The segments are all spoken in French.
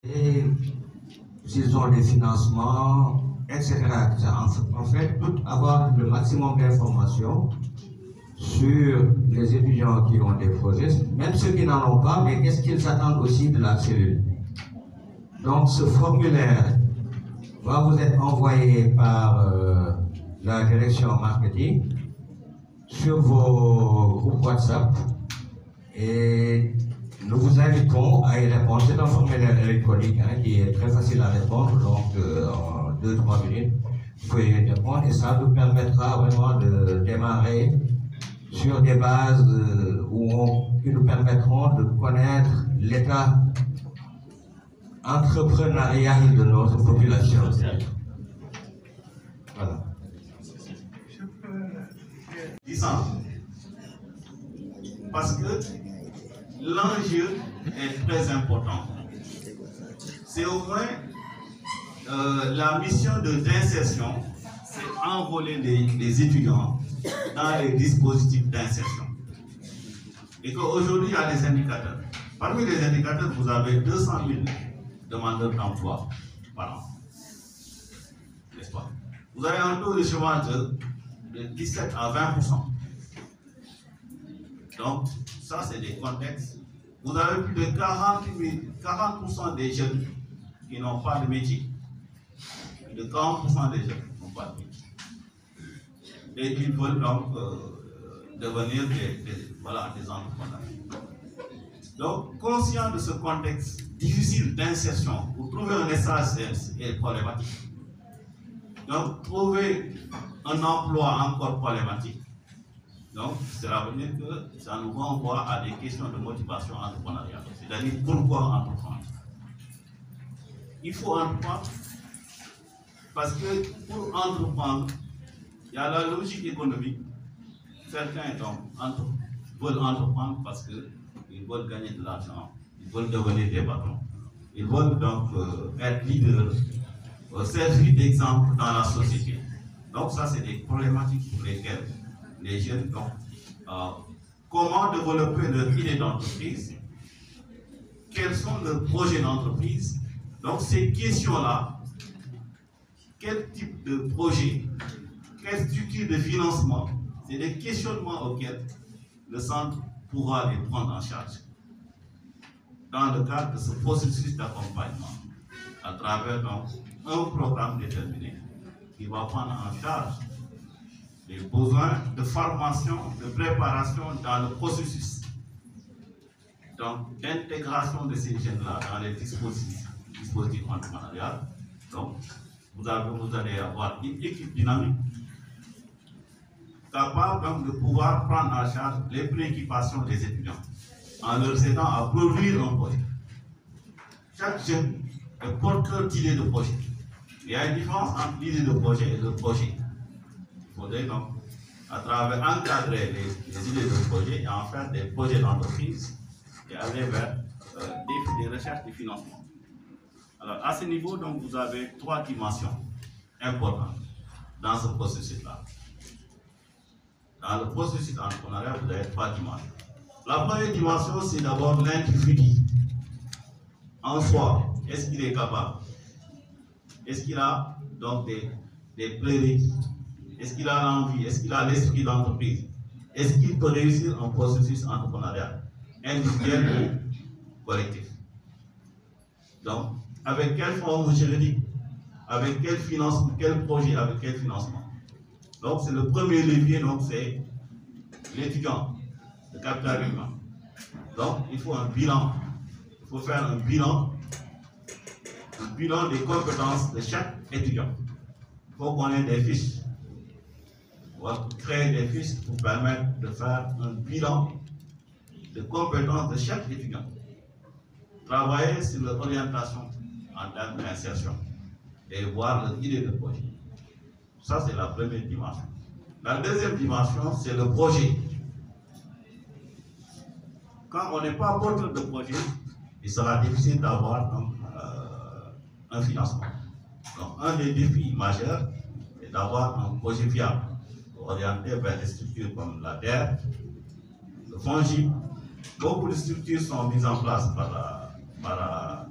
Et s'ils ont des financements, etc. En fait, avoir le maximum d'informations sur les étudiants qui ont des projets, même ceux qui n'en ont pas, mais qu'est-ce qu'ils attendent aussi de la cellule. Donc ce formulaire va vous être envoyé par la direction marketing sur vos groupes WhatsApp et nous vous invitons à y répondre. C'est un formulaire électronique qui est très facile à répondre, donc en 2-3 minutes, vous pouvez y répondre et ça nous permettra vraiment de démarrer sur des bases qui nous permettront de connaître l'état entrepreneurial de notre population. Voilà. Disons, parce que l'enjeu est très important. C'est au moins la mission d'insertion, c'est enrôler les étudiants dans les dispositifs d'insertion. Et qu'aujourd'hui, il y a des indicateurs. Parmi les indicateurs, vous avez 200 000 demandeurs d'emploi par an. N'est-ce pas? Vous avez un taux de chômage de 17 à 20%. Donc, ça, c'est des contextes. Vous avez plus de 40% des jeunes qui n'ont pas de métier. Plus de 40% des jeunes n'ont pas de métier. Et ils veulent donc devenir des entrepreneurs. Donc, conscient de ce contexte difficile d'insertion, pour trouver un espace est problématique. Donc, trouver un emploi encore problématique. Donc, cela veut dire que ça nous renvoie à des questions de motivation entrepreneuriale. C'est-à-dire, pourquoi entreprendre? Il faut entreprendre parce que pour entreprendre, il y a la logique économique. Certains veulent entreprendre parce qu'ils veulent gagner de l'argent, ils veulent devenir des patrons. Ils veulent donc être leaders, servir d'exemple dans la société. Donc ça, c'est des problématiques pour lesquelles les jeunes, donc, comment développer leur idée d'entreprise, quels sont leurs projets d'entreprise. Donc ces questions-là, quel type de projet, quelle structure de financement, c'est des questionnements auxquels le centre pourra les prendre en charge dans le cadre de ce processus d'accompagnement à travers donc, un programme déterminé qui va prendre en charge les besoins de formation, de préparation dans le processus d'intégration de ces jeunes-là dans les dispositifs entrepreneuriaux. Donc, vous allez avoir une équipe dynamique capable donc, de pouvoir prendre en charge les préoccupations des étudiants en leur aidant à produire un projet. Chaque jeune est porteur d'idées de projet. Il y a une différence entre l'idée de projet et le projet. Il faudrait donc, à travers encadrer les idées de projet et en faire des projets d'entreprise et aller vers des recherches de financement. Alors, à ce niveau, donc, vous avez 3 dimensions importantes dans ce processus-là. Dans le processus entrepreneurial, vous avez 3 dimensions. La première dimension, c'est d'abord l'individu. En soi, est-ce qu'il est capable? Est-ce qu'il a donc des prérequis? Est-ce qu'il a l'envie? Est-ce qu'il a l'esprit d'entreprise? Est-ce qu'il peut réussir un processus entrepreneurial, individuel ou collectif? Donc, avec quelle forme juridique? Avec quel financement? Quel projet? Avec quel financement? Donc, c'est le premier levier, donc c'est l'étudiant, le capital humain. Donc, il faut un bilan. Il faut faire un bilan des compétences de chaque étudiant. Il faut qu'on ait des fiches. On va créer des fiches pour permettre de faire un bilan de compétences de chaque étudiant. Travailler sur leur orientation en termes d'insertion et voir leur idée de projet. Ça, c'est la première dimension. La deuxième dimension, c'est le projet. Quand on n'est pas porteur de projet, il sera difficile d'avoir un financement. Donc, un des défis majeurs est d'avoir un projet fiable, orienté vers des structures comme la terre, FONGIP. Beaucoup de structures sont mises en place par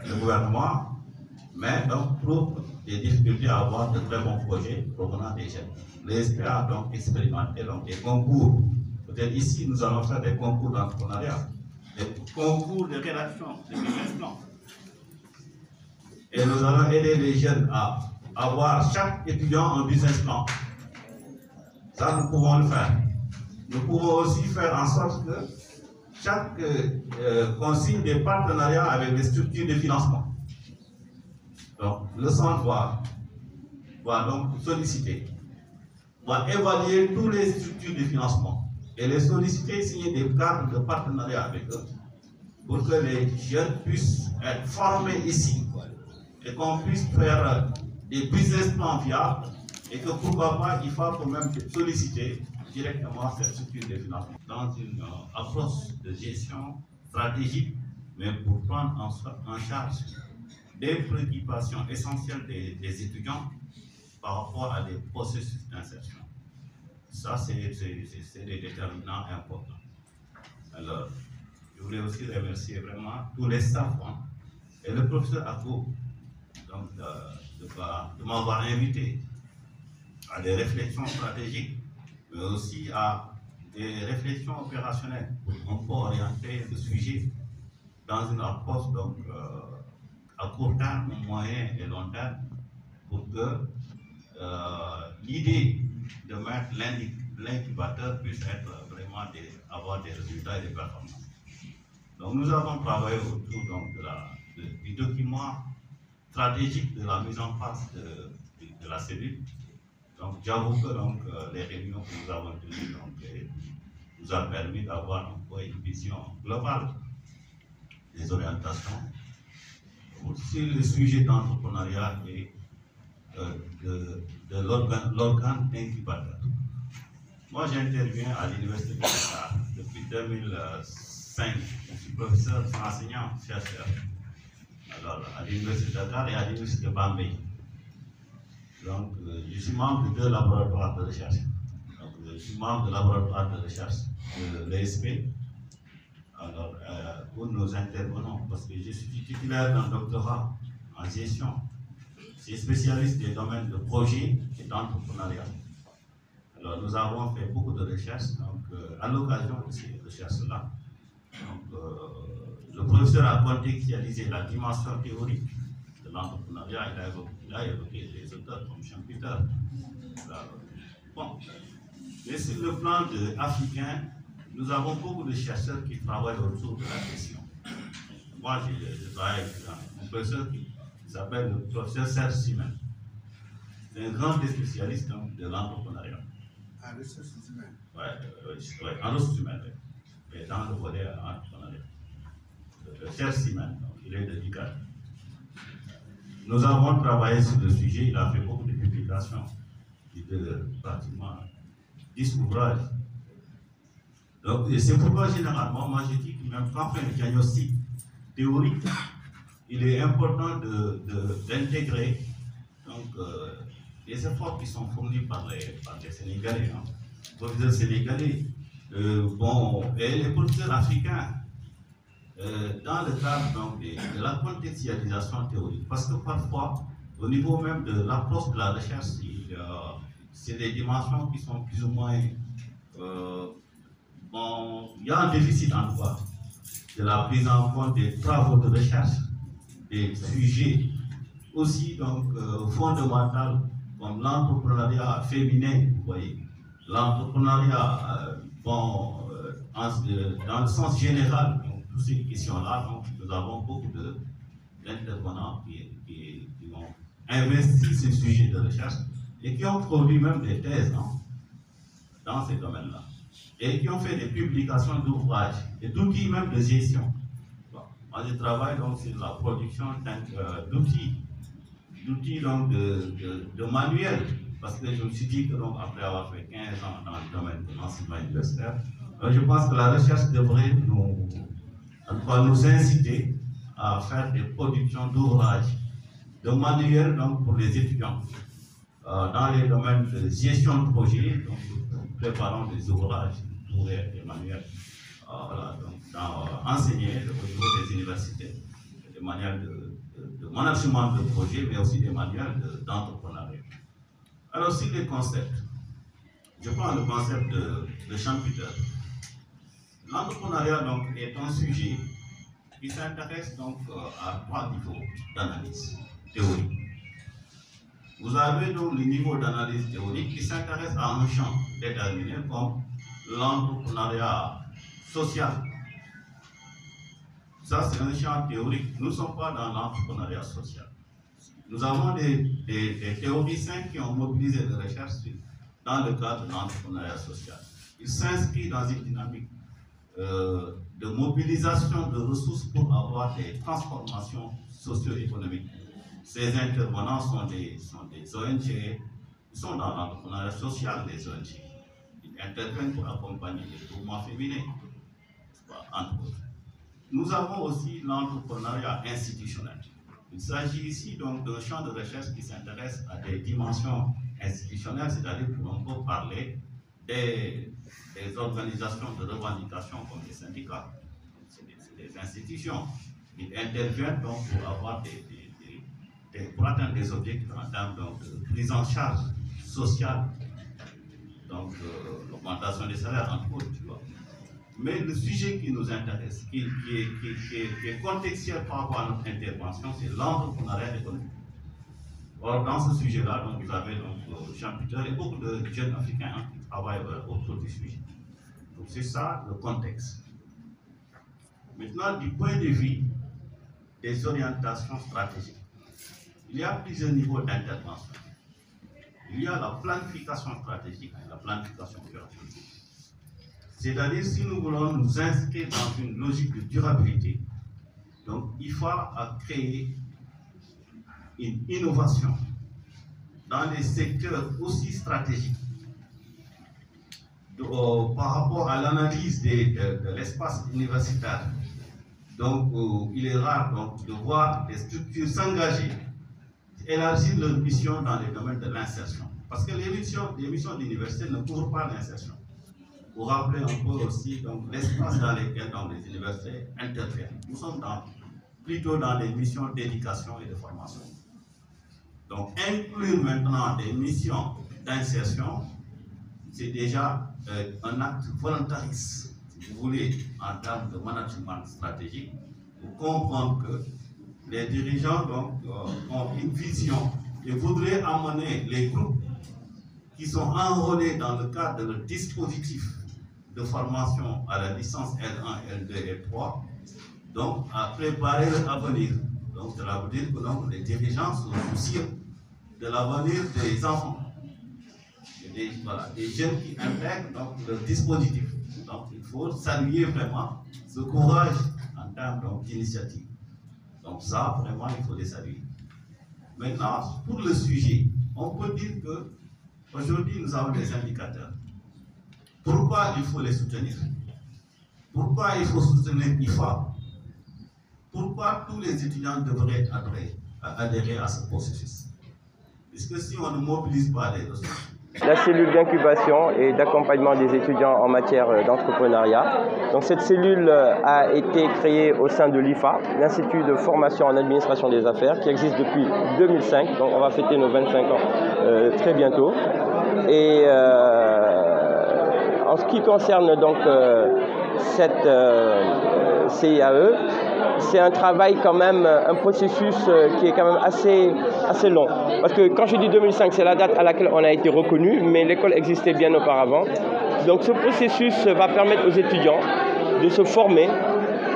le gouvernement, mais donc trouve des difficultés à avoir de très bons projets provenant des jeunes. L'ESP a donc expérimenté donc, des concours. Peut-être ici, nous allons faire des concours d'entrepreneuriat, des concours de rédaction, de business plan. Et nous allons aider les jeunes à avoir chaque étudiant un business plan. Ça, nous pouvons le faire. Nous pouvons aussi faire en sorte que chaque consigne des partenariats avec les structures de financement. Donc, le centre doit donc solliciter, doit évaluer toutes les structures de financement et les solliciter, signer des cadres de partenariat avec eux pour que les jeunes puissent être formés ici et qu'on puisse faire des business plans viables et que pourquoi pas, il faut quand même solliciter directement cette structure de financement dans une approche de gestion stratégique, mais pour prendre en charge des préoccupations essentielles des étudiants par rapport à des processus d'insertion. Ça, c'est des déterminants importants. Alors, je voulais aussi remercier vraiment tous les staffs et le professeur Ako donc, de m'avoir invité à des réflexions stratégiques, mais aussi à des réflexions opérationnelles pour un peu orienter le sujet dans une approche donc, à court terme, moyen et long terme, pour que l'idée de mettre l'incubateur puisse être vraiment avoir des résultats et des performances. Donc nous avons travaillé autour donc, du document stratégique de la mise en place de la cellule. Donc j'avoue que donc, les réunions que nous avons tenues nous a permis d'avoir un peu une vision globale des orientations sur le sujet d'entrepreneuriat et de l'organe incubateur. Moi, j'interviens à l'Université de Dakar depuis 2005. Je suis professeur, enseignant, chercheur. Alors, à l'Université de Dakar et à l'Université de Bombay. Donc, je suis membre de deux laboratoires de recherche. Donc, je suis membre du laboratoire de recherche de l'ESP. Alors, où nous intervenons, parce que je suis titulaire d'un doctorat en gestion. Je suis spécialiste des domaines de projet et d'entrepreneuriat. Alors, nous avons fait beaucoup de recherches, donc, à l'occasion de ces recherches-là. Le professeur a contextualisé la dimension théorique de l'entrepreneuriat. Il a évoqué des auteurs comme Schumpeter. Bon. Mais sur le plan africain, nous avons beaucoup de chercheurs qui travaillent autour de la question. Moi, je travaille avec un professeur qui s'appelle le professeur Serge Simen. C'est un grand spécialiste donc, de l'entrepreneuriat. En ressources humaines. Oui, en ressources humaines, mais dans le volet entrepreneuriat. Serge Simen, il est de DICAD. Nous avons travaillé sur le sujet, il a fait beaucoup de publications, de pratiquement 10 ouvrages. Donc, c'est pourquoi généralement, moi je dis que même quand on fait un diagnostic théorique, il est important d'intégrer les efforts qui sont fournis par les Sénégalais, hein. Les professeurs sénégalais, et les professeurs africains, dans le cadre donc, de la contextualisation théorique. Parce que parfois, au niveau même de l'approche de la recherche, c'est des dimensions qui sont plus ou moins... il y a un déficit en tout cas de la prise en compte des travaux de recherche, des sujets aussi donc, fondamentaux comme l'entrepreneuriat féminin, vous voyez, l'entrepreneuriat dans le sens général, donc, toutes ces questions-là, nous avons beaucoup d'intervenants qui ont investi ces sujets de recherche et qui ont produit même des thèses dans ces domaines-là. Et qui ont fait des publications d'ouvrages et d'outils même de gestion. Bon, moi, je travaille donc sur la production d'outils donc de manuels, parce que je me suis dit que donc, après avoir fait 15 ans dans le domaine de l'enseignement universitaire, je pense que la recherche devrait nous inciter à faire des productions d'ouvrages, de manuels donc, pour les étudiants. Dans les domaines de gestion de projet, donc, nous préparons des ouvrages, des manuels, enseigner au niveau des universités, des manières de management de projet, mais aussi des manuels d'entrepreneuriat. Alors, sur les concepts, je prends le concept de Schumpeter. L'entrepreneuriat donc est un sujet qui s'intéresse donc à 3 niveaux d'analyse théorique. Vous avez donc le niveau d'analyse théorique qui s'intéresse à un champ déterminé comme l'entrepreneuriat social. Ça, c'est un champ théorique. Nous ne sommes pas dans l'entrepreneuriat social. Nous avons des théoriciens qui ont mobilisé des recherches dans le cadre de l'entrepreneuriat social. Ils s'inscrivent dans une dynamique de mobilisation de ressources pour avoir des transformations socio-économiques. Ces intervenants sont des ONG, ils sont dans l'entrepreneuriat social des ONG. Ils interviennent pour accompagner les mouvements féminins, entre autres. Nous avons aussi l'entrepreneuriat institutionnel. Il s'agit ici donc d'un champ de recherche qui s'intéresse à des dimensions institutionnelles, c'est-à-dire pour un peu parler des organisations de revendication comme les syndicats. C'est des institutions. Ils interviennent donc pour avoir pour atteindre des objectifs en termes donc, de prise en charge sociale, donc l'augmentation des salaires entre autres, tu vois. Mais le sujet qui nous intéresse, qui est contextuel par rapport à notre intervention, c'est l'entrepreneuriat économique. Or, dans ce sujet-là, donc, vous avez Schumpeter et beaucoup de jeunes africains qui travaillent autour du sujet. Donc, c'est ça le contexte. Maintenant, du point de vue des orientations stratégiques, il y a plusieurs niveaux d'intervention. Il y a la planification stratégique et la planification opérationnelle. C'est-à-dire, si nous voulons nous inscrire dans une logique de durabilité, donc il faut créer une innovation dans les secteurs aussi stratégiques par rapport à l'analyse de l'espace universitaire. Donc, il est rare donc, de voir des structures s'engager, élargir leur mission dans les domaines de l'insertion. Parce que les missions de l'université ne couvrent pas l'insertion. Vous rappelez un peu aussi l'espace dans lequel les universités interviennent. Nous sommes plutôt dans des missions d'éducation et de formation. Donc, inclure maintenant des missions d'insertion, c'est déjà un acte volontariste, si vous voulez, en termes de management stratégique, pour comprendre que les dirigeants ont une vision et voudraient amener les groupes qui sont enrôlés dans le cadre de leur dispositif de formation à la licence L1, L2 et L3, donc à préparer leur avenir. Donc cela veut dire que les dirigeants sont soucieux de l'avenir des enfants, des jeunes qui intègrent le dispositif. Donc il faut saluer vraiment ce courage en termes d'initiative. Donc ça, vraiment, il faut les saluer. Maintenant, pour le sujet, on peut dire qu'aujourd'hui, nous avons des indicateurs. Pourquoi il faut les soutenir? Pourquoi il faut soutenir l'IFA? Pourquoi tous les étudiants devraient adhérer à ce processus? Puisque si on ne mobilise pas les ressources, la cellule d'incubation et d'accompagnement des étudiants en matière d'entrepreneuriat. Donc cette cellule a été créée au sein de l'IFA, l'Institut de formation en administration des affaires, qui existe depuis 2005. Donc on va fêter nos 25 ans très bientôt. Et en ce qui concerne donc cette CIAE, c'est un travail quand même, un processus qui est quand même assez long. Parce que quand je dis 2005, c'est la date à laquelle on a été reconnu, mais l'école existait bien auparavant. Donc ce processus va permettre aux étudiants de se former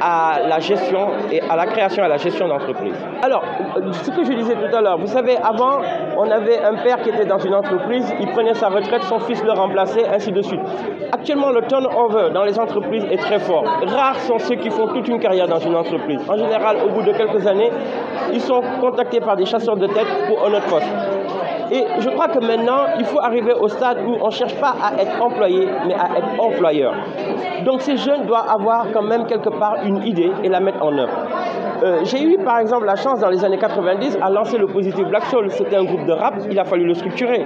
à la gestion et à la création et à la gestion d'entreprise. Alors, ce que je disais tout à l'heure, vous savez, avant, on avait un père qui était dans une entreprise, il prenait sa retraite, son fils le remplaçait, ainsi de suite. Actuellement, le turnover dans les entreprises est très fort. Rares sont ceux qui font toute une carrière dans une entreprise. En général, au bout de quelques années, ils sont contactés par des chasseurs de tête pour un autre poste. Et je crois que maintenant, il faut arriver au stade où on ne cherche pas à être employé, mais à être employeur. Donc ces jeunes doivent avoir quand même quelque part une idée et la mettre en œuvre. J'ai eu par exemple la chance dans les années 90 à lancer le Positive Black Soul. C'était un groupe de rap, il a fallu le structurer.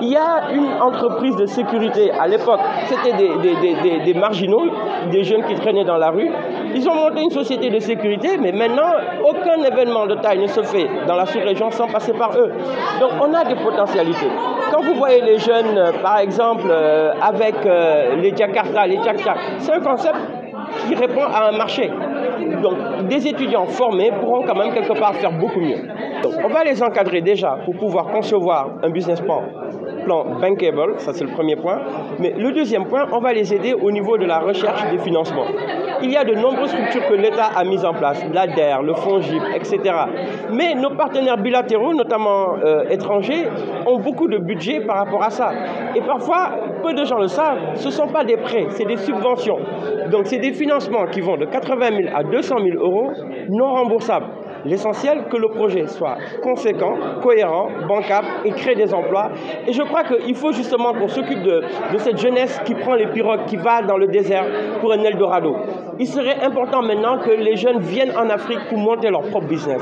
Il y a une entreprise de sécurité à l'époque, c'était des marginaux, des jeunes qui traînaient dans la rue. Ils ont monté une société de sécurité, mais maintenant, aucun événement de taille ne se fait dans la sous-région sans passer par eux. Donc on a des potentialités. Quand vous voyez les jeunes, par exemple, avec les Jakarta, les Tchak-Tchak, c'est un concept qui répond à un marché. Donc des étudiants formés pourront quand même quelque part faire beaucoup mieux. Donc, on va les encadrer déjà pour pouvoir concevoir un business plan bankable, ça c'est le premier point. Mais le deuxième point, on va les aider au niveau de la recherche des financements. Il y a de nombreuses structures que l'État a mises en place, l'ADER, le FONGIP, etc. Mais nos partenaires bilatéraux, notamment étrangers, ont beaucoup de budget par rapport à ça. Et parfois, peu de gens le savent, ce ne sont pas des prêts, c'est des subventions. Donc c'est des financements qui vont de 80 000 à 200 000 euros non remboursables. L'essentiel, que le projet soit conséquent, cohérent, bancable et crée des emplois. Et je crois qu'il faut justement qu'on s'occupe de cette jeunesse qui prend les pirogues, qui va dans le désert pour un Eldorado. Il serait important maintenant que les jeunes viennent en Afrique pour monter leur propre business.